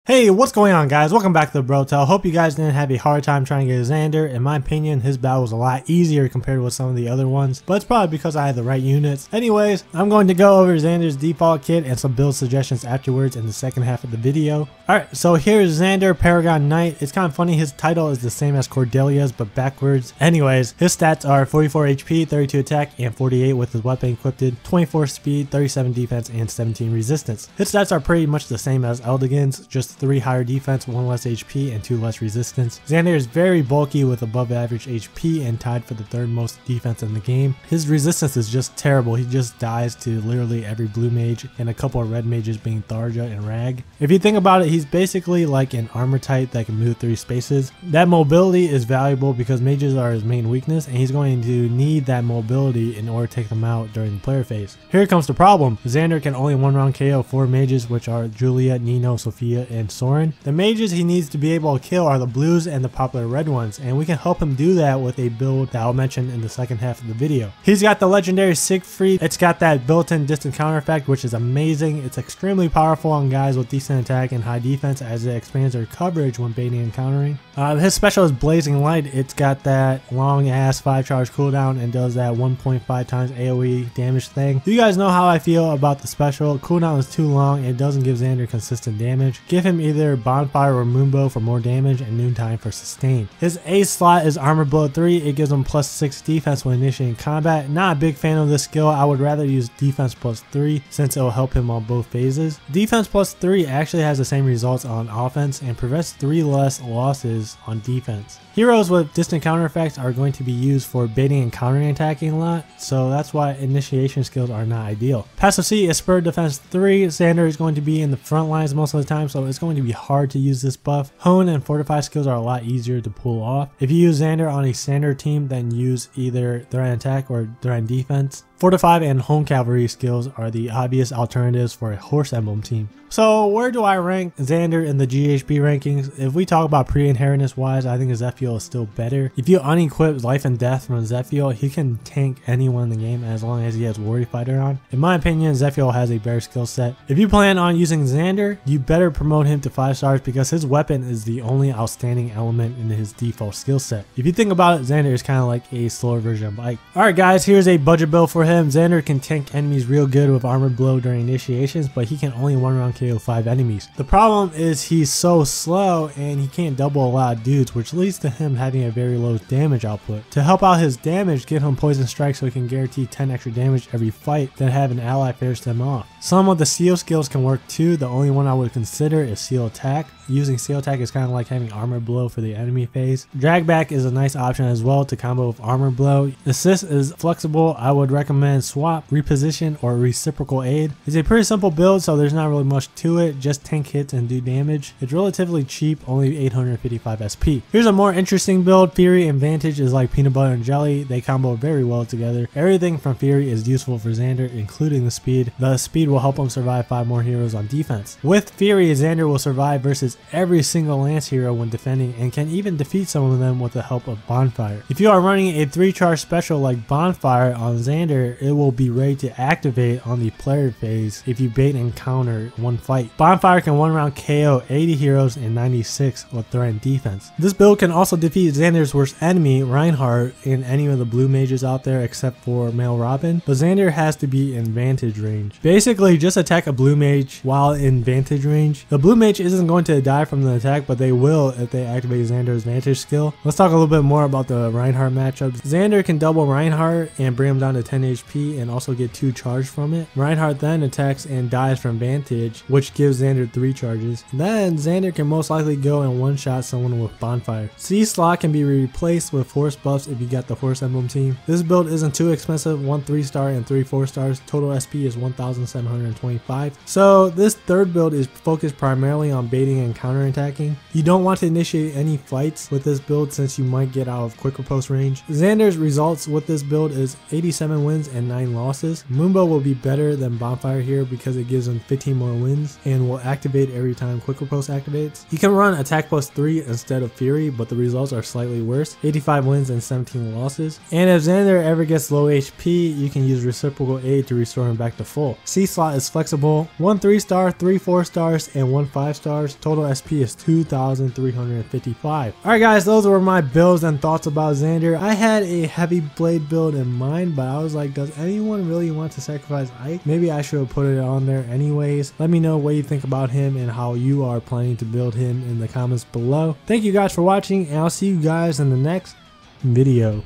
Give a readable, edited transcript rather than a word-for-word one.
Hey, what's going on, guys? Welcome back to the Brotel. Hope you guys didn't have a hard time trying to get Xander. In my opinion, his battle was a lot easier compared with some of the other ones, but it's probably because I had the right units. Anyways, I'm going to go over Xander's default kit and some build suggestions afterwards in the second half of the video. Alright, so here's Xander, Paragon Knight. It's kind of funny, his title is the same as Cordelia's, but backwards. Anyways, his stats are 44 HP, 32 attack, and 48 with his weapon equipped, 24 speed, 37 defense, and 17 resistance. His stats are pretty much the same as Eldigan's, just 3 higher defense, 1 less HP, and 2 less resistance. Xander is very bulky with above average HP and tied for the 3rd most defense in the game. His resistance is just terrible. He just dies to literally every blue mage and a couple of red mages being Tharja and Rag. If you think about it, he's basically like an armor type that can move 3 spaces. That mobility is valuable because mages are his main weakness, and he's going to need that mobility in order to take them out during the player phase. Here comes the problem. Xander can only 1-round KO 4 mages, which are Julia, Nino, Sophia, and Soren. The mages he needs to be able to kill are the blues and the popular red ones, and we can help him do that with a build that I'll mention in the second half of the video. He's got the legendary Siegfried. It's got that built-in distant counter effect, which is amazing. It's extremely powerful on guys with decent attack and high defense as it expands their coverage when baiting and countering. His special is Blazing Light. It's got that long ass 5 charge cooldown and does that 1.5 times AoE damage thing. You guys know how I feel about the special. Cooldown is too long and it doesn't give Xander consistent damage. Give him either Bonfire or Moonbow for more damage and Noontime for sustain. His ace slot is Armor Blow 3. It gives him plus 6 defense when initiating combat. Not a big fan of this skill. I would rather use defense plus 3 since it will help him on both phases. Defense plus 3 actually has the same results on offense and prevents 3 less losses on defense. Heroes with distant counter effects are going to be used for baiting and countering attacking a lot, so that's why initiation skills are not ideal. Passive C is Spur Defense 3. Xander is going to be in the front lines most of the time, so it's going to be hard to use this buff. Hone and Fortify skills are a lot easier to pull off. If you use Xander on a standard team, then use either Threat Attack or Threat Defense. Fortify and Home Cavalry skills are the obvious alternatives for a Horse Emblem team. So where do I rank Xander in the GHB rankings? If we talk about pre-inheritance wise, I think Zephiel is still better. If you unequip Life and Death from Zephiel, he can tank anyone in the game as long as he has Warrior Fighter on. In my opinion, Zephiel has a better skill set. If you plan on using Xander, you better promote him to 5 stars because his weapon is the only outstanding element in his default skill set. If you think about it, Xander is kind of like a slower version of Ike. Alright guys, here's a budget build for him. Xander can tank enemies real good with Armor Blow during initiations, but he can only 1-round KO 5 enemies. The problem is he's so slow and he can't double a lot of dudes, which leads to him having a very low damage output. To help out his damage, give him Poison Strike so he can guarantee 10 extra damage every fight, then have an ally finish them off. Some of the Seal skills can work too. The only one I would consider is Seal Attack. Using Seal Attack is kind of like having Armor Blow for the enemy phase. Drag Back is a nice option as well to combo with Armor Blow. Assist is flexible. I would recommend Swap, Reposition, or Reciprocal Aid. It's a pretty simple build, so there's not really much to it. Just tank hits and do damage. It's relatively cheap, only 855 SP. Here's a more interesting build. Fury and Vantage is like peanut butter and jelly. They combo very well together. Everything from Fury is useful for Xander, including the speed. The speed will help him survive 5 more heroes on defense. With Fury, Xander will survive versus every single Lance hero when defending and can even defeat some of them with the help of Bonfire. If you are running a 3-charge special like Bonfire on Xander, it will be ready to activate on the player phase if you bait and counter one fight. Bonfire can 1-round KO 80 heroes and 96 with Threat and Defense. This build can also defeat Xander's worst enemy, Reinhardt, in any of the blue mages out there except for Male Robin, but Xander has to be in Vantage range. Basically, just attack a blue mage while in Vantage range. The blue mage isn't going to die from the attack, but they will if they activate Xander's Vantage skill. Let's talk a little bit more about the Reinhardt matchups. Xander can double Reinhardt and bring him down to 10 HP and also get 2 charge from it. Reinhardt then attacks and dies from Vantage, which gives Xander 3 charges. Then Xander can most likely go and one-shot someone with Bonfire. C slot can be replaced with Horse buffs if you got the Horse Emblem team. This build isn't too expensive, 1 3-star and 3 4-stars. Total SP is 1,725. So this 3rd build is focused primarily on baiting and counterattacking. You don't want to initiate any fights with this build since you might get out of quick riposte range. Xander's results with this build is 87 wins and 9 losses. Moonbow will be better than Bonfire here because it gives him 15 more wins and will activate every time quick riposte activates. You can run attack plus 3 instead of Fury, but the results are slightly worse, 85 wins and 17 losses. And if Xander ever gets low HP, you can use Reciprocal Aid to restore him back to full. C slot is flexible. 1 3-star, 3 4-stars, and 1 5-stars. Total SP is 2,355. Alright guys, those were my builds and thoughts about Xander. I had a heavy blade build in mind, but I was like, does anyone really want to sacrifice Ike? Maybe I should have put it on there anyways. Let me know what you think about him and how you are planning to build him in the comments below. Thank you guys for watching, and I'll see you guys in the next video.